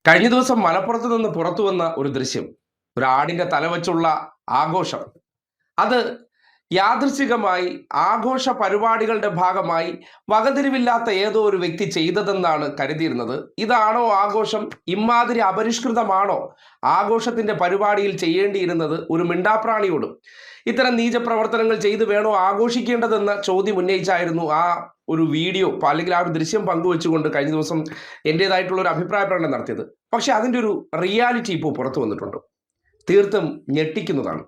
കഴിഞ്ഞ ദിവസം മലപ്പുറത്ത് നിന്ന് പുറത്തു വന്ന ഒരു ദൃശ്യം, ഒരു ആടിന്റെ തല വെച്ചുള്ള ആഘോഷം. അത് യാദൃശ്ചികമായി ആഘോഷ പരിപാടികളുടെ ഭാഗമായി വകതിരിവില്ലാത്ത ഏതോ ഒരു വ്യക്തി ചെയ്തതെന്നാണ് കരുതിയിരുന്നത്. ഇതാണോ ആഘോഷം? ഇമാതിരി അപരിഷ്കൃതമാണോ ആഘോഷത്തിന്റെ പരിപാടിയിൽ ചെയ്യേണ്ടിയിരുന്നത്? ഒരു മിണ്ടാപ്രാണിയോടും ഇത്തരം നീച പ്രവർത്തനങ്ങൾ ചെയ്തു വേണോ ആഘോഷിക്കേണ്ടതെന്ന ചോദ്യം ഉന്നയിച്ചായിരുന്നു ആ ഒരു വീഡിയോ അല്ലെങ്കിൽ ആ ഒരു ദൃശ്യം പങ്കുവെച്ചുകൊണ്ട് കഴിഞ്ഞ ദിവസം എൻ്റെതായിട്ടുള്ള ഒരു അഭിപ്രായ പ്രകടനം നടത്തിയത്. പക്ഷെ അതിൻ്റെ ഒരു റിയാലിറ്റി ഇപ്പോൾ പുറത്തു വന്നിട്ടുണ്ട്. തീർത്തും ഞെട്ടിക്കുന്നതാണ്.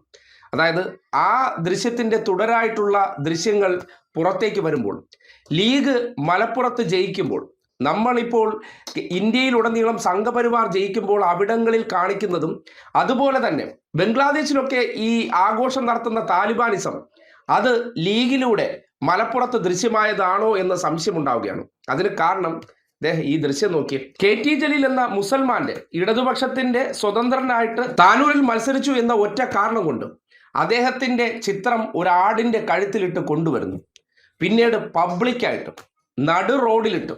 അതായത് ആ ദൃശ്യത്തിൻ്റെ തുടരായിട്ടുള്ള ദൃശ്യങ്ങൾ പുറത്തേക്ക് വരുമ്പോൾ, ലീഗ് മലപ്പുറത്ത് ജയിക്കുമ്പോൾ, നമ്മളിപ്പോൾ ഇന്ത്യയിലുടനീളം സംഘപരിവാർ ജയിക്കുമ്പോൾ അവിടങ്ങളിൽ കാണിക്കുന്നതും, അതുപോലെ തന്നെ ബംഗ്ലാദേശിലൊക്കെ ഈ ആഘോഷം നടത്തുന്ന താലിബാനിസം അത് ലീഗിലൂടെ മലപ്പുറത്ത് ദൃശ്യമായതാണോ എന്ന സംശയം ഉണ്ടാവുകയാണ്. അതിന് കാരണം ഈ ദൃശ്യം നോക്കി. KT ജലീൽ എന്ന മുസൽമാന്റെ ഇടതുപക്ഷത്തിന്റെ സ്വതന്ത്രനായിട്ട് താനൂരിൽ മത്സരിച്ചു എന്ന ഒറ്റ കാരണം കൊണ്ട് അദ്ദേഹത്തിന്റെ ചിത്രം ഒരാടിന്റെ കഴുത്തിലിട്ട് കൊണ്ടുവരുന്നു. പിന്നീട് പബ്ലിക്കായിട്ട് നടു റോഡിലിട്ട്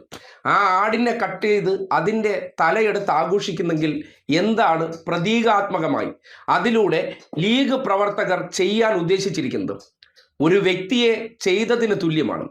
ആ ആടിനെ കട്ട് ചെയ്ത് അതിൻ്റെ തലയെടുത്ത് ആഘോഷിക്കുന്നെങ്കിൽ എന്താണ് പ്രതീകാത്മകമായി അതിലൂടെ ലീഗ് പ്രവർത്തകർ ചെയ്യാൻ ഉദ്ദേശിച്ചിരിക്കുന്നത്? ഒരു വ്യക്തിയെ ചെയ്തതിന് തുല്യമാണ്.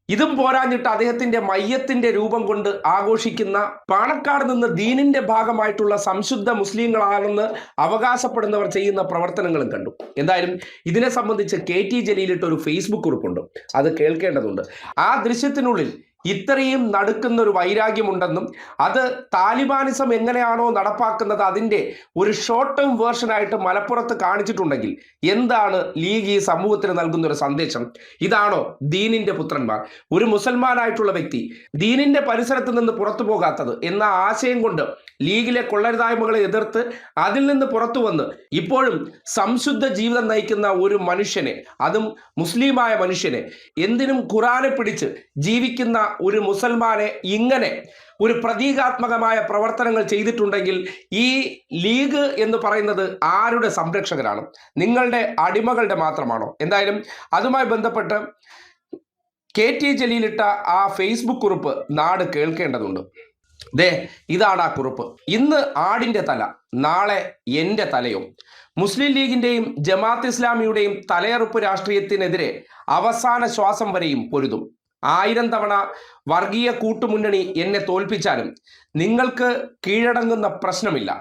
ഇതും പോരാഞ്ഞിട്ട് അദ്ദേഹത്തിന്റെ മയ്യത്തിന്റെ രൂപം കൊണ്ട് ആഘോഷിക്കുന്ന, പാണക്കാട് നിന്ന് ദീനിന്റെ ഭാഗമായിട്ടുള്ള സംശുദ്ധ മുസ്ലിങ്ങളാണെന്ന് അവകാശപ്പെടുന്നവർ ചെയ്യുന്ന പ്രവർത്തനങ്ങളും കണ്ടു. എന്തായാലും ഇതിനെ സംബന്ധിച്ച് KT ജലീലിട്ട് ഒരു ഫേസ്ബുക്ക് കുറിപ്പുണ്ട്, അത് കേൾക്കേണ്ടതുണ്ട്. ആ ദൃശ്യത്തിനുള്ളിൽ ഇത്രയും നടുക്കുന്ന ഒരു വൈരാഗ്യമുണ്ടെന്നും അത് താലിബാനിസം എങ്ങനെയാണോ നടപ്പാക്കുന്നത് അതിൻ്റെ ഒരു ഷോർട്ട് ടേം വേർഷനായിട്ട് മലപ്പുറത്ത് കാണിച്ചിട്ടുണ്ടെങ്കിൽ എന്താണ് ലീഗ് ഈ സമൂഹത്തിന് നൽകുന്ന ഒരു സന്ദേശം? ഇതാണോ ദീനിന്റെ പുത്രന്മാർ? ഒരു മുസൽമാനായിട്ടുള്ള വ്യക്തി ദീനിന്റെ പരിസരത്ത് നിന്ന് പുറത്തു പോകാത്തത് എന്ന ആശയം കൊണ്ട് ലീഗിലെ കൊള്ളരുതായ്മകളെ എതിർത്ത് അതിൽ നിന്ന് പുറത്തു വന്ന് ഇപ്പോഴും സംശുദ്ധ ജീവിതം നയിക്കുന്ന ഒരു മനുഷ്യനെ, അതും മുസ്ലിമായ മനുഷ്യനെ, എന്തിനും ഖുറാനെ പിടിച്ച് ജീവിക്കുന്ന ഒരു മുസൽമാനെ ഇങ്ങനെ ഒരു പ്രതീകാത്മകമായ പ്രവർത്തനങ്ങൾ ചെയ്തിട്ടുണ്ടെങ്കിൽ ഈ ലീഗ് എന്ന് പറയുന്നത് ആരുടെ സംരക്ഷകരാണ്? നിങ്ങളുടെ അടിമകളുടെ മാത്രമാണോ? എന്തായാലും അതുമായി ബന്ധപ്പെട്ട് KT ജലീലിട്ട ആ ഫേസ്ബുക്ക് കുറിപ്പ് നാട് കേൾക്കേണ്ടതുണ്ട്. ഇതാണ് ആ കുറിപ്പ്. ഇന്ന് ആടിന്റെ തല, നാളെ എൻ്റെ തലയോ? മുസ്ലിം ലീഗിന്റെയും ജമാഅത്ത് ഇസ്ലാമിയുടെയും തലയറുപ്പ് രാഷ്ട്രീയത്തിനെതിരെ അവസാന ശ്വാസം വരെയും പൊരുതും. 1000 തവണ വർഗീയ കൂട്ടുമുന്നണി എന്നെ തോൽപ്പിച്ചാലും നിങ്ങൾക്ക് കീഴടങ്ങുന്ന പ്രശ്നമില്ല.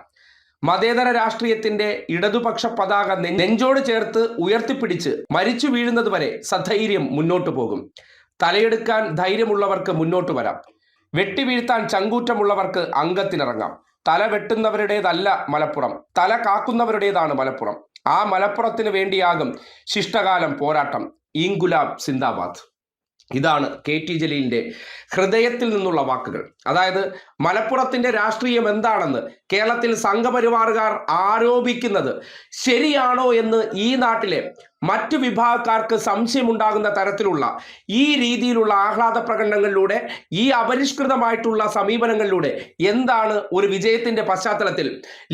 മതേതര രാഷ്ട്രീയത്തിന്റെ ഇടതുപക്ഷ പതാക നെഞ്ചോട് ചേർത്ത് ഉയർത്തിപ്പിടിച്ച് മരിച്ചു വീഴുന്നത് വരെ സധൈര്യം മുന്നോട്ടു പോകും. തലയെടുക്കാൻ ധൈര്യമുള്ളവർക്ക് മുന്നോട്ട് വരാം. വെട്ടിവീഴ്ത്താൻ ചങ്കൂറ്റമുള്ളവർക്ക് അംഗത്തിനിറങ്ങാം. തല വെട്ടുന്നവരുടേതല്ല മലപ്പുറം, തല കാക്കുന്നവരുടേതാണ് മലപ്പുറം. ആ മലപ്പുറത്തിന് വേണ്ടിയാകും ശിഷ്ടകാലം പോരാട്ടം. ഇൻകുലാബ് സിന്ദാബാദ്. ഇതാണ് KT ജലീലിന്റെ ഹൃദയത്തിൽ നിന്നുള്ള വാക്കുകൾ. അതായത് മലപ്പുറത്തിന്റെ രാഷ്ട്രീയം എന്താണെന്ന് കേരളത്തിൽ സംഘപരിവാറുകാർ ആരോപിക്കുന്നത് ശരിയാണോ എന്ന് ഈ നാട്ടിലെ മറ്റു വിഭാഗക്കാർക്ക് സംശയമുണ്ടാകുന്ന തരത്തിലുള്ള ഈ രീതിയിലുള്ള ആഹ്ലാദ പ്രകടനങ്ങളിലൂടെ, ഈ അപരിഷ്കൃതമായിട്ടുള്ള സമീപനങ്ങളിലൂടെ എന്താണ് ഒരു വിജയത്തിന്റെ പശ്ചാത്തലത്തിൽ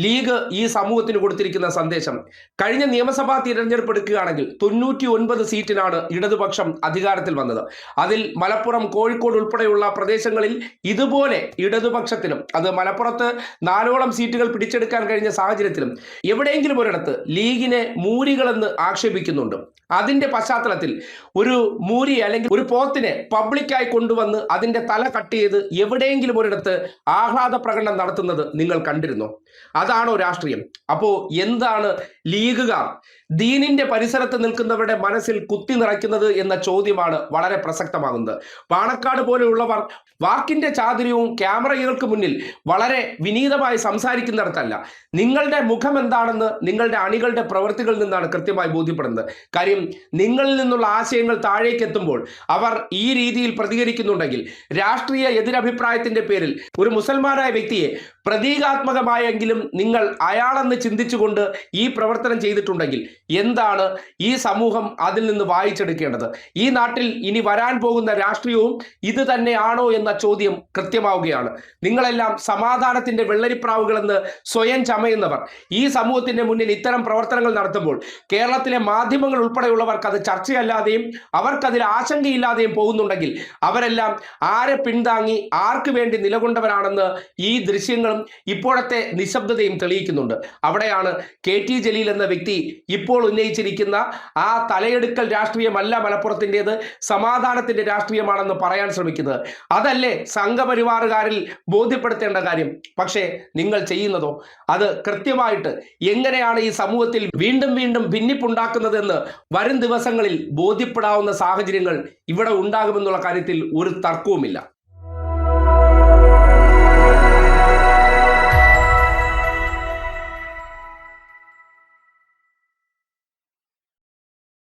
ലീഗ് ഈ സമൂഹത്തിന് കൊടുത്തിരിക്കുന്ന സന്ദേശം? കഴിഞ്ഞ നിയമസഭാ തിരഞ്ഞെടുപ്പ് എടുക്കുകയാണെങ്കിൽ 99 സീറ്റിനാണ് ഇടതുപക്ഷം അധികാരത്തിൽ വന്നത്. അതിൽ മലപ്പുറം, കോഴിക്കോട് ഉൾപ്പെടെയുള്ള പ്രദേശങ്ങളിൽ ഇതുപോലെ ഇടതുപക്ഷത്തിനും, അത് മലപ്പുറത്ത് 4ഓളം സീറ്റുകൾ പിടിച്ചെടുക്കാൻ കഴിഞ്ഞ സാഹചര്യത്തിലും എവിടെയെങ്കിലും ഒരിടത്ത് ലീഗിനെ മൂരികളെന്ന് ആക്ഷേപിക്കുന്നുണ്ട്. അതിന്റെ പശ്ചാത്തലത്തിൽ ഒരു മൂരി അല്ലെങ്കിൽ ഒരു പോത്തിനെ പബ്ലിക്കായി കൊണ്ടുവന്ന് അതിന്റെ തല കട്ട് ചെയ്ത് എവിടെയെങ്കിലും ഒരിടത്ത് ആഹ്ലാദ പ്രകടനം നടത്തുന്നത് നിങ്ങൾ കണ്ടിരുന്നോ? അതാണോ രാഷ്ട്രീയം? അപ്പോ എന്താണ് ലീഗുകാർ ദീനിന്റെ പരിസരത്ത് നിൽക്കുന്നവരുടെ മനസ്സിൽ കുത്തി നിറയ്ക്കുന്നത് എന്ന ചോദ്യമാണ് വളരെ പ്രസക്തമാകുന്നത്. പാണക്കാട് പോലെയുള്ളവർ വാക്കിന്റെ ചാതുര്യവും ക്യാമറകൾക്ക് മുന്നിൽ വളരെ വിനീതമായി സംസാരിക്കുന്നിടത്തല്ല, നിങ്ങളുടെ മുഖം എന്താണെന്ന് നിങ്ങളുടെ അണികളുടെ പ്രവൃത്തികളിൽ നിന്നാണ് കൃത്യമായി ബോധ്യപ്പെടുന്നത്. കാര്യം, നിങ്ങളിൽ നിന്നുള്ള ആശയങ്ങൾ താഴേക്ക് എത്തുമ്പോൾ അവർ ഈ രീതിയിൽ പ്രതികരിക്കുന്നുണ്ടെങ്കിൽ, രാഷ്ട്രീയ എതിരഭിപ്രായത്തിന്റെ പേരിൽ ഒരു മുസൽമാനായ വ്യക്തിയെ പ്രതീകാത്മകമായെങ്കിലും നിങ്ങൾ അയാളെന്ന് ചിന്തിച്ചുകൊണ്ട് ഈ പ്രവർത്തനം ചെയ്തിട്ടുണ്ടെങ്കിൽ എന്താണ് ഈ സമൂഹം അതിൽ നിന്ന് വായിച്ചെടുക്കേണ്ടത്? ഈ നാട്ടിൽ ഇനി വരാൻ പോകുന്ന രാഷ്ട്രീയവും ഇത് തന്നെയാണോ എന്ന ചോദ്യം കൃത്യമാവുകയാണ്. നിങ്ങളെല്ലാം സമാധാനത്തിന്റെ വെള്ളരിപ്രാവുകളെന്ന് സ്വയം ചമയുന്നവർ ഈ സമൂഹത്തിന്റെ മുന്നിൽ ഇത്തരം പ്രവർത്തനങ്ങൾ നടത്തുമ്പോൾ കേരളത്തിലെ മാധ്യമ മാധ്യമങ്ങൾ ഉൾപ്പെടെയുള്ളവർക്ക് അത് ചർച്ചയല്ലാതെയും അവർക്കതിൽ ആശങ്കയില്ലാതെയും പോകുന്നുണ്ടെങ്കിൽ അവരെല്ലാം ആരെ പിന്താങ്ങി ആർക്ക് വേണ്ടി നിലകൊണ്ടവരാണെന്ന് ഈ ദൃശ്യങ്ങളും ഇപ്പോഴത്തെ നിശബ്ദതയും തെളിയിക്കുന്നുണ്ട്. അവിടെയാണ് KT ജലീൽ എന്ന വ്യക്തി ഇപ്പോൾ ഉന്നയിച്ചിരിക്കുന്ന ആ തലയെടുക്കൽ രാഷ്ട്രീയമല്ല മലപ്പുറത്തിൻ്റെത്, സമാധാനത്തിന്റെ രാഷ്ട്രീയമാണെന്ന് പറയാൻ ശ്രമിക്കുന്നത്. അതല്ലേ സംഘപരിവാറുകാരിൽ ബോധ്യപ്പെടുത്തേണ്ട കാര്യം. പക്ഷേ നിങ്ങൾ ചെയ്യുന്നതോ അത് കൃത്യമായിട്ട് എങ്ങനെയാണ് ഈ സമൂഹത്തിൽ വീണ്ടും വീണ്ടും ഭിന്നിപ്പുണ്ടാക്കുന്നതെന്ന് വരും ദിവസങ്ങളിൽ ബോധ്യപ്പെടാവുന്ന സാഹചര്യങ്ങൾ ഇവിടെ ഉണ്ടാകുമെന്നുള്ള കാര്യത്തിൽ ഒരു തർക്കവുമില്ല.